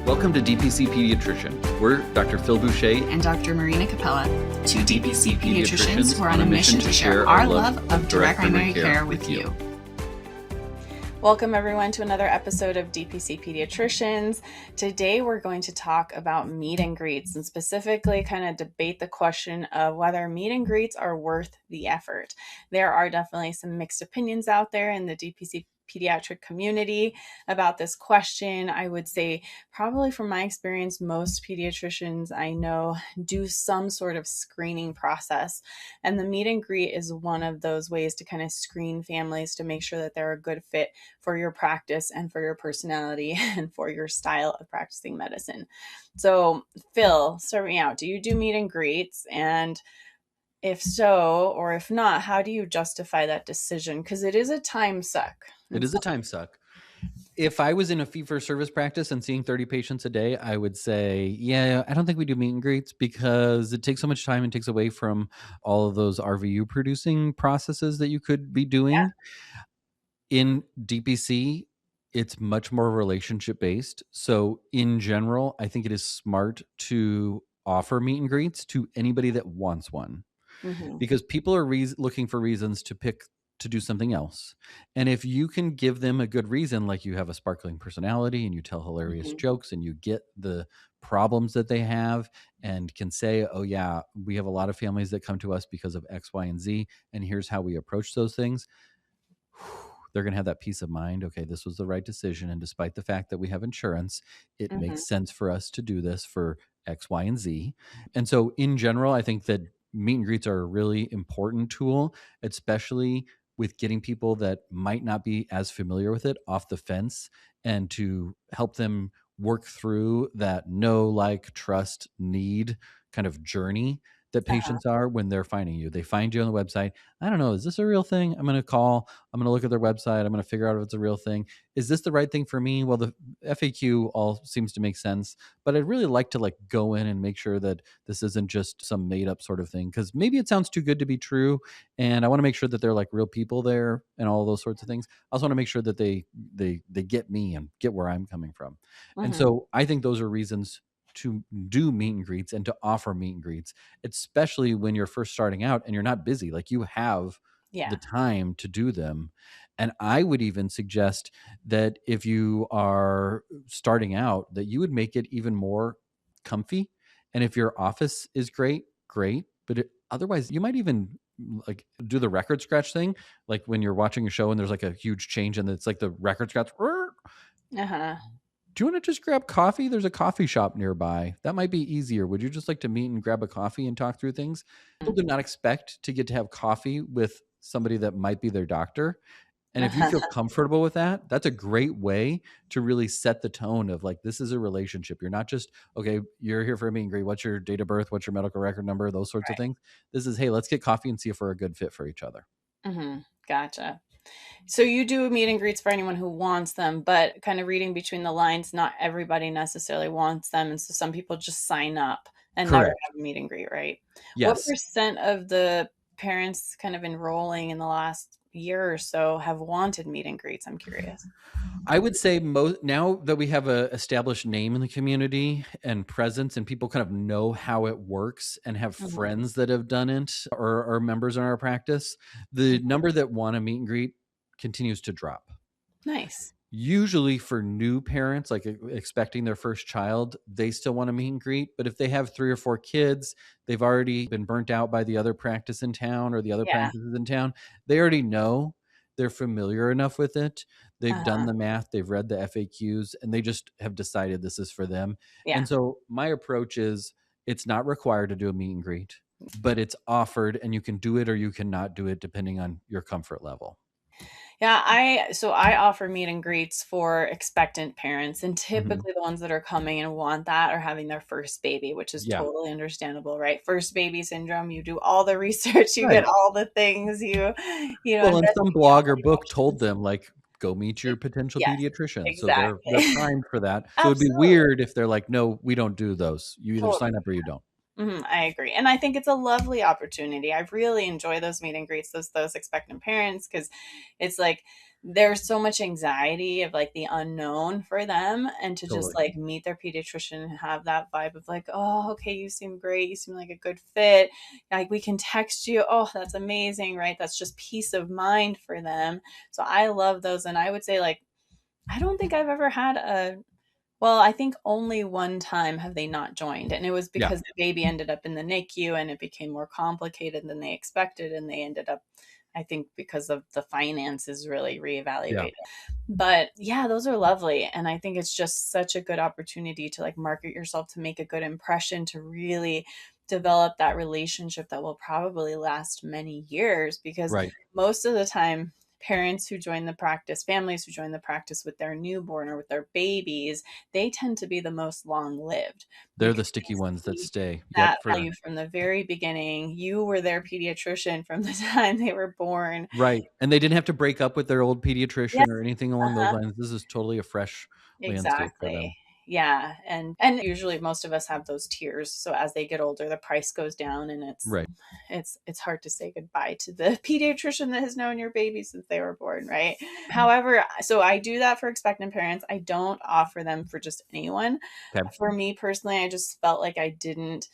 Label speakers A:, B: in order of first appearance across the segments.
A: Welcome to DPC Pediatrician. We're Dr. Phil Boucher
B: and Dr. Marina Capella, two DPC pediatricians who are on a mission to share our love of direct primary care with you.
C: Welcome everyone to another episode of DPC Pediatricians. Today we're going to talk about meet and greets and specifically kind of debate the question of whether meet and greets are worth the effort. There are definitely some mixed opinions out there in the DPC pediatric community about this question. I would say probably from my experience, most pediatricians I know do some sort of screening process. And the meet and greet is one of those ways to kind of screen families to make sure that they're a good fit for your practice and for your personality and for your style of practicing medicine. So Phil, start me out. Do you do meet and greets? And if so, or if not, how do you justify that decision? Because it is a time suck.
A: It is a time suck. If I was in a fee-for-service practice and seeing 30 patients a day, I would say, yeah, I don't think we do meet and greets because it takes so much time and takes away from all of those RVU producing processes that you could be doing.
C: Yeah.
A: In DPC, it's much more relationship-based. So in general, I think it is smart to offer meet and greets to anybody that wants one. Mm-hmm. Because people are looking for reasons to do something else. And if you can give them a good reason, like you have a sparkling personality and you tell hilarious jokes and you get the problems that they have and can say, oh yeah, we have a lot of families that come to us because of X, Y, and Z, and here's how we approach those things. They're going to have that peace of mind. Okay, this was the right decision. And despite the fact that we have insurance, it makes sense for us to do this for X, Y, and Z. And so in general, I think that meet and greets are a really important tool, especially with getting people that might not be as familiar with it off the fence and to help them work through that know, like, trust, need kind of journey that patients are when they're finding you. They find you on the website. I don't know, is this a real thing? I'm going to call. I'm going to look at their website. I'm going to figure out if it's a real thing. Is this the right thing for me? Well, the FAQ all seems to make sense, but I'd really like to go in and make sure that this isn't just some made up sort of thing, because maybe it sounds too good to be true. And I want to make sure that they're like real people there and all those sorts of things. I also want to make sure that they get me and get where I'm coming from. And so I think those are reasons to do meet and greets and to offer meet and greets, especially when you're first starting out and you're not busy. Like, you have the time to do them. And I would even suggest that if you are starting out, that you would make it even more comfy. And if your office is great. But otherwise, you might even do the record scratch thing. Like when you're watching a show and there's a huge change and it's the record scratch. Do you want to just grab coffee? There's a coffee shop nearby. That might be easier. Would you just like to meet and grab a coffee and talk through things? People do not expect to get to have coffee with somebody that might be their doctor. And if you feel comfortable with that, that's a great way to really set the tone of this is a relationship. You're not just, okay, you're here for a meet and greet. What's your date of birth? What's your medical record number? Those sorts of things. This is, hey, let's get coffee and see if we're a good fit for each other.
C: Gotcha. So you do meet and greets for anyone who wants them, but kind of reading between the lines, not everybody necessarily wants them. And so some people just sign up and never have a meet and greet, right?
A: Yes.
C: What % of the parents kind of enrolling in the last year or so have wanted meet and greets? I'm curious.
A: I would say now that we have a established name in the community and presence and people kind of know how it works and have friends that have done it or are members in our practice, the number that want a meet and greet continues to drop.
C: Nice.
A: Usually for new parents, expecting their first child, they still want to meet and greet. But if they have 3 or 4 kids, they've already been burnt out by the other practice in town or the other practices in town. They already know. They're familiar enough with it. They've done the math. They've read the FAQs, and they just have decided this is for them. Yeah. And so my approach is, it's not required to do a meet and greet, but it's offered, and you can do it or you cannot do it depending on your comfort level.
C: Yeah, I offer meet and greets for expectant parents, and typically the ones that are coming and want that are having their first baby, which is totally understandable, right? First baby syndrome, you do all the research, you get all the things you know.
A: Well, and some blog or book told them go meet your potential pediatrician.
C: Exactly.
A: So they're primed for that. So it'd be weird if they're like, no, we don't do those. You either sign up or you don't.
C: I agree. And I think it's a lovely opportunity. I really enjoy those meet and greets, those expectant parents, because it's there's so much anxiety of like the unknown for them, and to just
A: Totally.
C: like meet their pediatrician and have that vibe of like, oh, okay, you seem great, you seem like a good fit, like we can text you, oh, that's amazing, right? That's just peace of mind for them. So I love those. And I would say, like, I don't think I've ever had a, well, I think only one time have they not joined, and it was
A: Yeah.
C: because the baby ended up in the NICU and it became more complicated than they expected, and they ended up, I think, because of the finances, really reevaluated. But yeah, those are lovely, and I think it's just such a good opportunity to like market yourself, to make a good impression, to really develop that relationship that will probably last many years, because
A: Right.
C: most of the time parents who join the practice, families who join the practice with their newborn or with their babies, they tend to be the most long lived,
A: They're
C: because
A: the sticky ones that stay.
C: that
A: Yep. For
C: value from the very beginning. You were their pediatrician from the time they were born.
A: right. And they didn't have to break up with their old
C: Yeah,
A: pediatrician or anything along those
C: uh-huh,
A: lines. This is totally a fresh landscape for
C: exactly.
A: them.
C: Yeah, and usually most of us have those tiers. So as they get older, the price goes down, and
A: Right.
C: it's hard to say goodbye to the pediatrician that has known your baby since they were born, right? However, so I do that for expectant parents. I don't offer them for just anyone.
A: Okay.
C: For me personally, I just felt like I didn't,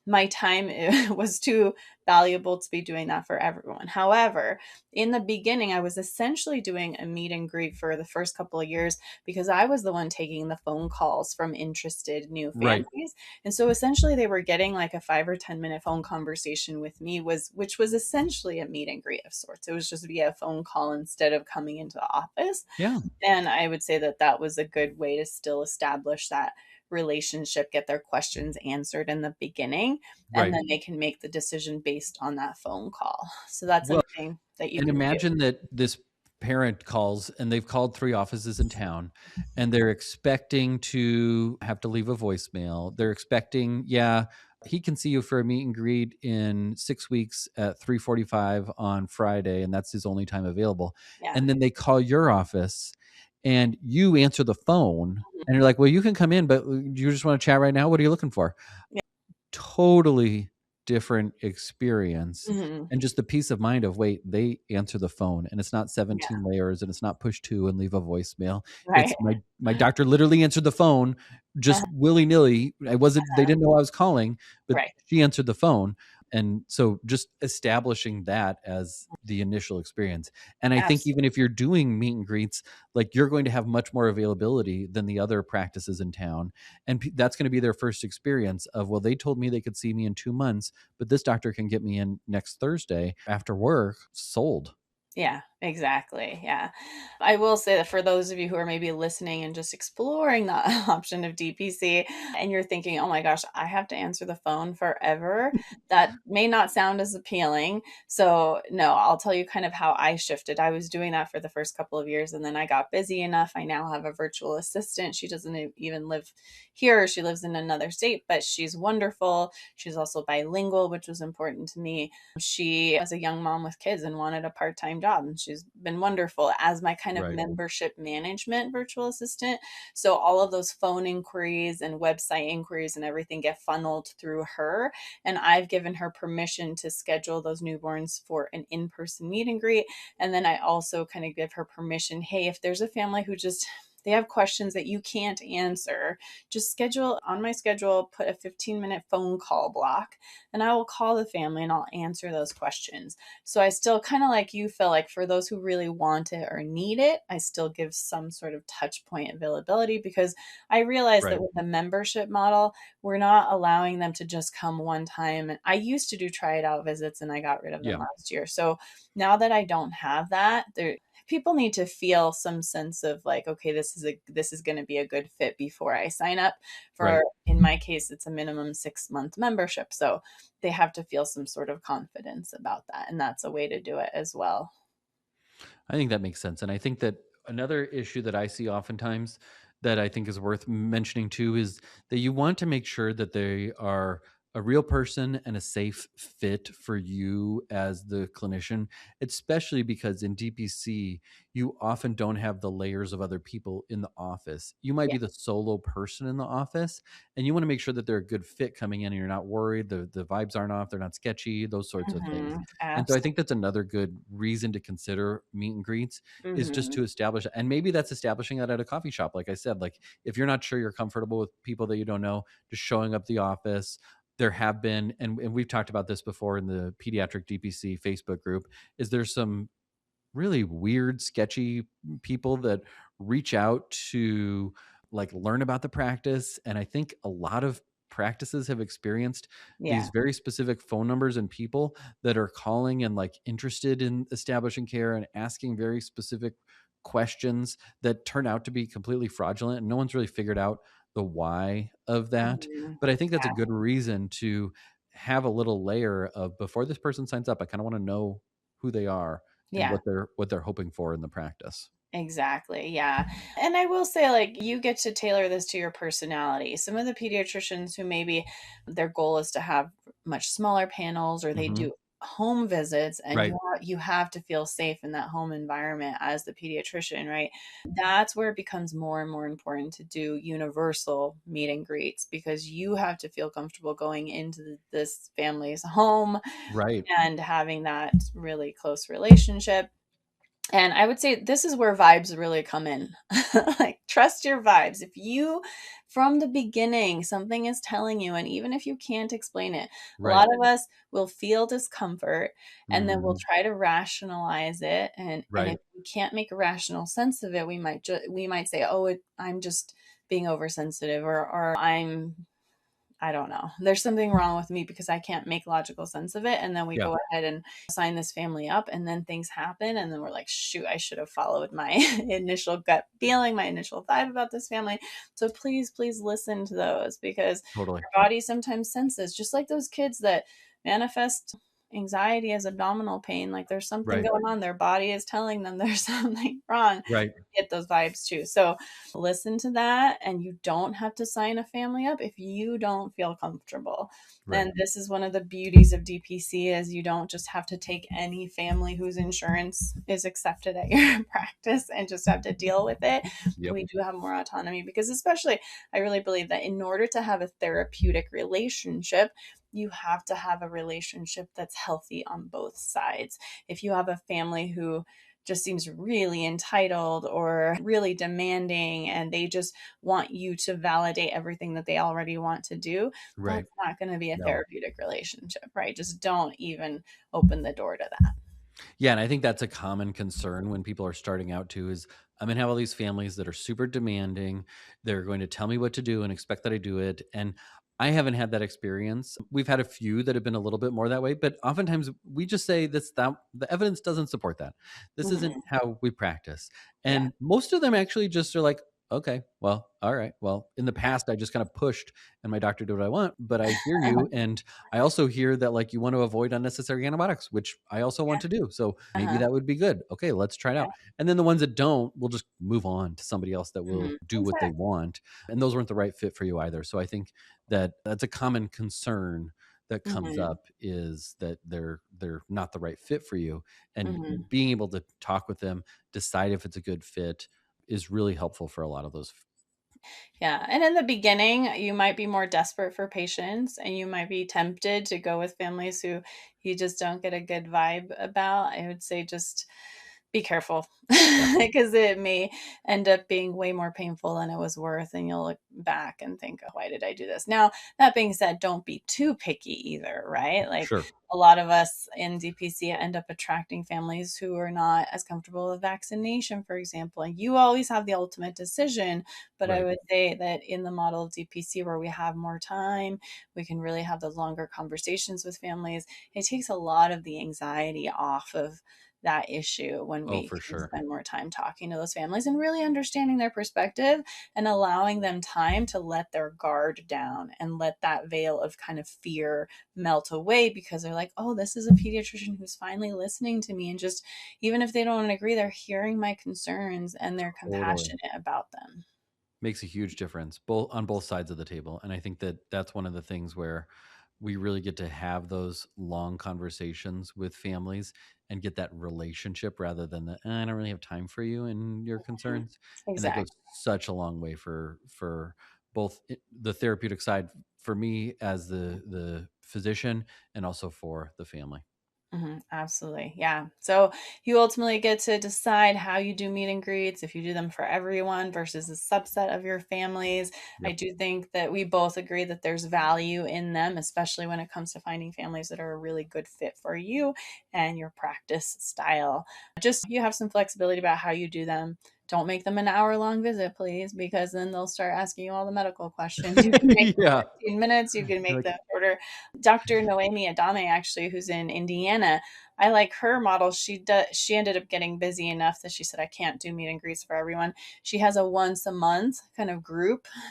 C: my time was too valuable to be doing that for everyone. However, in the beginning, I was essentially doing a meet and greet for the first couple of years, because I was the one taking the phone calls from interested new
A: Right.
C: families. And so essentially they were getting like a 5 or 10 minute phone conversation with me, which was essentially a meet and greet of sorts. It was just via phone call instead of coming into the office.
A: Yeah.
C: And I would say that that was a good way to still establish that relationship, get their questions answered in the beginning, and
A: Right.
C: then they can make the decision based on that phone call. So that's
A: Well,
C: something that you
A: and
C: can do.
A: imagine that this parent calls and they've called 3 offices in town and they're expecting to have to leave a voicemail. They're expecting, yeah, he can see you for a meet and greet in 6 weeks at 3:45 on Friday, and that's his only time available.
C: Yeah.
A: And then they call your office and you answer the phone
C: Mhm.
A: and you're like, "Well, you can come in, but do you just wanna chat right now? What are you looking for?"
C: Yeah.
A: Totally different experience,
C: Mhm.
A: and just the peace of mind of, wait, they answer the phone, and it's not
C: Yeah.
A: 17 layers, and it's not push 2 and leave a voicemail.
C: Right.
A: It's my doctor literally answered the phone
C: Uh-huh.
A: just willy-nilly. I wasn't They didn't know I was calling, but
C: Right.
A: she answered the phone, and so just establishing that as the initial experience. And I think
C: Absolutely.
A: even if you're doing meet and greets, like, you're going to have much more availability than the other practices in town, and that's going to be their first experience of, well, they told me they could see me in 2 months, but this doctor can get me in next Thursday after work. Sold.
C: Yeah, exactly. Yeah. I will say that for those of you who are maybe listening and just exploring the option of DPC, and you're thinking, oh my gosh, I have to answer the phone forever, that may not sound as appealing. So, no, I'll tell you kind of how I shifted. I was doing that for the first couple of years, and then I got busy enough. I now have a virtual assistant. She doesn't even live here, she lives in another state, but she's wonderful. She's also bilingual, which was important to me. She was a young mom with kids and wanted a part-time job, and she's been wonderful as my kind of
A: Right.
C: membership management virtual assistant. So all of those phone inquiries and website inquiries and everything get funneled through her, and I've given her permission to schedule those newborns for an in-person meet and greet. And then I also kind of give her permission, hey, if there's a family who just, they have questions that you can't answer, just schedule on my schedule, put a 15-minute phone call block, and I will call the family and I'll answer those questions. So I still kind of, like you, feel like for those who really want it or need it, I still give some sort of touch point availability, because I realize that
A: Right.
C: with the membership model, we're not allowing them to just come one time. And I used to do try it out visits and I got rid of them
A: Yeah.
C: last year. So now that I don't have that, people need to feel some sense of like, okay, this is going to be a good fit before I sign up for,
A: Right.
C: in my case, it's a minimum 6 month membership. So they have to feel some sort of confidence about that. And that's a way to do it as well.
A: I think that makes sense. And I think that another issue that I see oftentimes that I think is worth mentioning too is that you want to make sure that they are a real person and a safe fit for you as the clinician, especially because in DPC, you often don't have the layers of other people in the office. You might
C: Yeah.
A: be the solo person in the office, and you want to make sure that they're a good fit coming in and you're not worried. The vibes aren't off, they're not sketchy, those sorts of things. And so I think
C: Absolutely.
A: that's another good reason to consider meet and greets is just
C: Hmm.
A: to establish, and maybe that's establishing that at a coffee shop. Like I said, like if you're not sure you're comfortable with people that you don't know, just showing up at the office. There have been, and we've talked about this before in the pediatric DPC Facebook group, is there's some really weird, sketchy people that reach out to like learn about the practice. And I think a lot of practices have experienced
C: Yeah.
A: these very specific phone numbers and people that are calling and like interested in establishing care and asking very specific questions that turn out to be completely fraudulent. And no one's really figured out the why of that.
C: Mhm.
A: But I think that's a good reason to have a little layer of before this person signs up, I kind of want to know who they are and
C: Yeah.
A: what they're hoping for in the practice.
C: Exactly. Yeah. And I will say, like, you get to tailor this to your personality. Some of the pediatricians who maybe their goal is to have much smaller panels, or they
A: Hmm.
C: do home visits, and
A: Right.
C: you have to feel safe in that home environment as the pediatrician, right? That's where it becomes more and more important to do universal meet and greets, because you have to feel comfortable going into this family's home
A: Right.
C: and having that really close relationship. And I would say this is where vibes really come in. Like, trust your vibes. If you, from the beginning, something is telling you, and even if you can't explain it, a
A: Right.
C: lot of us will feel discomfort and then we'll
A: Hmm.
C: try to rationalize it. And if
A: Right.
C: we can't make a rational sense of it, we might say, oh, I'm just being oversensitive, or I don't know. There's something wrong with me because I can't make logical sense of it. And then we
A: Yeah.
C: go ahead and sign this family up, and then things happen. And then we're like, shoot, I should have followed my initial gut feeling, my initial vibe about this family. So please, please listen to those, because
A: Totally.
C: our body sometimes senses, just like those kids that manifest anxiety as abdominal pain, like there's something
A: Right.
C: going on. Their body is telling them there's something wrong.
A: Right.
C: Get those vibes too. So listen to that, and you don't have to sign a family up if you don't feel comfortable.
A: Right.
C: And this is one of the beauties of DPC, is you don't just have to take any family whose insurance is accepted at your practice and just have to deal with it.
A: Yep.
C: We do have more autonomy, because especially I really believe that in order to have a therapeutic relationship, you have to have a relationship that's healthy on both sides. If you have a family who just seems really entitled or really demanding, and they just want you to validate everything that they already want to do,
A: Right.
C: that's not going to be a
A: No.
C: therapeutic relationship, right? Just don't even open the door to that.
A: Yeah, and I think that's a common concern when people are starting out too is I'm gonna have all these families that are super demanding. They're going to tell me what to do and expect that I do it. And I haven't had that experience. We've had a few that have been a little bit more that way, but oftentimes we just say this that the evidence doesn't support that. This isn't
C: Mhm.
A: how we practice.
C: Yeah.
A: And most of them actually just are like, okay, well, all right. Well, in the past I just kind of pushed and my doctor did what I want, but I hear you. And I also hear that like you want to avoid unnecessary antibiotics, which I also want to do. So maybe
C: Uh-huh.
A: that would be good. Okay, let's try it out. And then the ones that don't, we'll just move on to somebody else that will
C: Mhm.
A: do what they
C: Exactly.
A: want. And those weren't the right fit for you either. So I think that that's a common concern that comes
C: Mhm.
A: up is that they're not the right fit for you. And
C: Mhm.
A: being able to talk with them, decide if it's a good fit is really helpful for a lot of those.
C: Yeah. And in the beginning, you might be more desperate for patients, and you might be tempted to go with families who you just don't get a good vibe about. I would say just be careful,
A: Yeah.
C: because it may end up being way more painful than it was worth. And you'll look back and think, oh, why did I do this? Now, that being said, don't be too picky either, right? Like,
A: Sure.
C: a lot of us in DPC end up attracting families who are not as comfortable with vaccination, for example. And you always have the ultimate decision. But I
A: Right.
C: would say that in the model of DPC, where we have more time, we can really have those longer conversations with families. It takes a lot of the anxiety off of that issue when
A: Oh,
C: we
A: for
C: can
A: sure.
C: spend more time talking to those families and really understanding their perspective, and allowing them time to let their guard down and let that veil of kind of fear melt away, because they're like, oh, this is a pediatrician who's finally listening to me. And just, even if they don't agree, they're hearing my concerns and they're
A: Totally.
C: compassionate about them.
A: Makes a huge difference both on both sides of the table. And I think that that's one of the things where we really get to have those long conversations with families and get that relationship rather than the I don't really have time for you and your concerns. And that
C: Exactly.
A: goes such a long way for both the therapeutic side for me as the physician and also for the family.
C: Absolutely. Yeah. So you ultimately get to decide how you do meet and greets, if you do them for everyone versus a subset of your families. I
A: Yep.
C: do think that we both agree that there's value in them, especially when it comes to finding families that are a really good fit for you and your practice style. Just you have some flexibility about how you do them. Don't make them an hour-long visit, please, because then they'll start asking you all the medical questions. You can make them
A: Yeah.
C: 15 minutes, you can
A: You're
C: make
A: like,
C: them shorter. Dr. Noemi Adame, actually, who's in Indiana, I like her model. She ended up getting busy enough that she said, I can't do meet and greets for everyone. She has a once a month kind of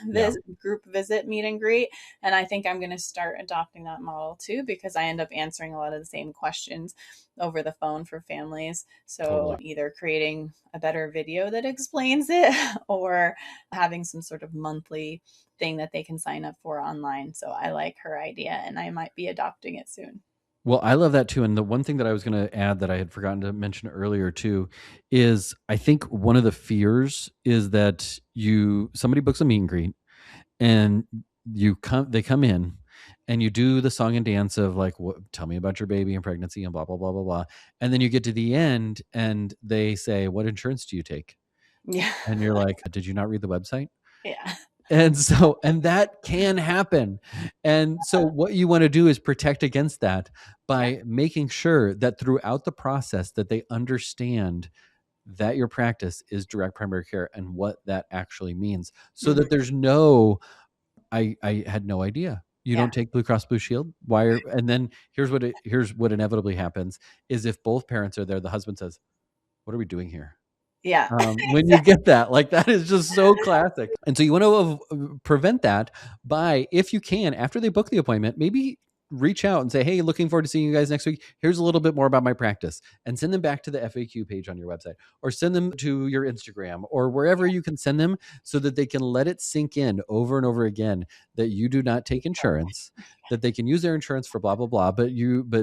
A: yeah.
C: group visit meet and greet. And I think I'm going to start adopting that model too, because I end up answering a lot of the same questions over the phone for families. So
A: Totally.
C: either creating a better video that explains it or having some sort of monthly thing that they can sign up for online. So I like her idea and I might be adopting it soon.
A: Well, I love that too. And the one thing that I was going to add that I had forgotten to mention earlier too is I think one of the fears is that somebody books a meet and greet and they come in and you do the song and dance of like, tell me about your baby and pregnancy and blah, blah, blah, blah, blah. And then you get to the end and they say, what insurance do you take?
C: Yeah.
A: And you're like, did you not read the website?
C: Yeah.
A: And that can happen. And so what you want to do is protect against that
C: Yeah.
A: by making sure that throughout the process that they understand that your practice is direct primary care and what that actually means so
C: Mhm.
A: that there's I had no idea. You
C: Yeah.
A: don't take Blue Cross Blue Shield? And then here's what inevitably happens is if both parents are there, the husband says, "What are we doing here?"
C: Yeah.
A: When you get that, like that is just so classic. And so you want to prevent that by, if you can, after they book the appointment, maybe reach out and say, hey, looking forward to seeing you guys next week. Here's a little bit more about my practice, and send them back to the FAQ page on your website or send them to your Instagram or wherever you can send them so that they can let it sink in over and over again that you do not take insurance, that they can use their insurance for blah, blah, blah. But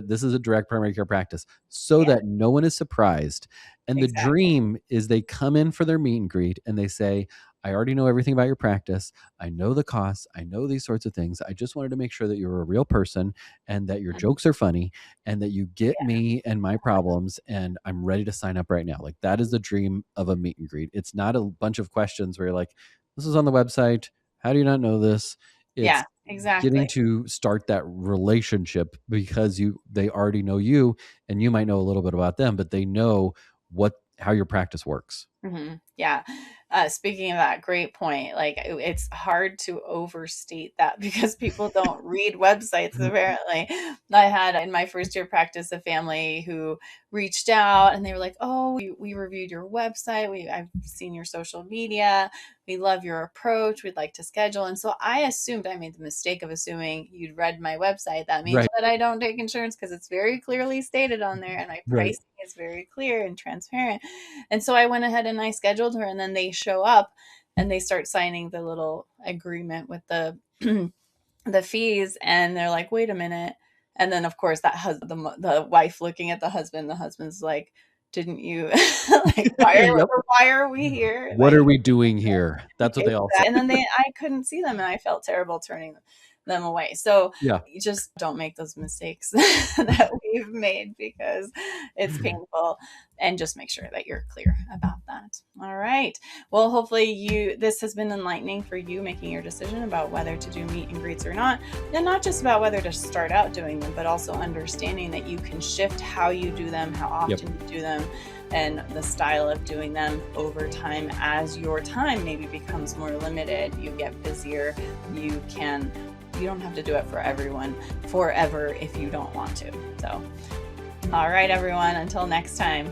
A: this is a direct primary care practice so
C: Yeah.
A: that no one is surprised. And the
C: Exactly.
A: dream is they come in for their meet and greet and they say, I already know everything about your practice. I know the costs. I know these sorts of things. I just wanted to make sure that you're a real person and that your jokes are funny and that you get me and my problems. And I'm ready to sign up right now. Like that is the dream of a meet and greet. It's not a bunch of questions where you're like, this is on the website. How do you not know this? It's
C: Yeah. Exactly.
A: getting to start that relationship because they already know you and you might know a little bit about them, but they know how your practice works.
C: Yeah. Speaking of that, great point. Like it's hard to overstate that because people don't read websites. Apparently, I had in my first year practice a family who reached out and they were like, "Oh, we reviewed your website. I've seen your social media. We love your approach. We'd like to schedule." And so I made the mistake of assuming you'd read my website. That means
A: Right.
C: that I don't take insurance because it's very clearly stated on there, and my
A: Right.
C: pricing is very clear and transparent. And so I went ahead and I scheduled her, and then they show up and they start signing the little agreement with the the fees, and they're like, "Wait a minute." And then of course the wife looking at the husband's like, "Didn't you like
A: Yep.
C: why are we here?"
A: What
C: Like,
A: are we doing here? That's what they all say.
C: and then I couldn't see them and I felt terrible turning them away. So
A: Yeah.
C: you just don't make those mistakes that we've made because it's painful, and just make sure that you're clear about that. All right. Well, hopefully this has been enlightening for you making your decision about whether to do meet and greets or not. And not just about whether to start out doing them, but also understanding that you can shift how you do them, how often you do them, and the style of doing them over time as your time maybe becomes more limited. You get busier. You don't have to do it for everyone forever if you don't want to. So, all right, everyone, until next time.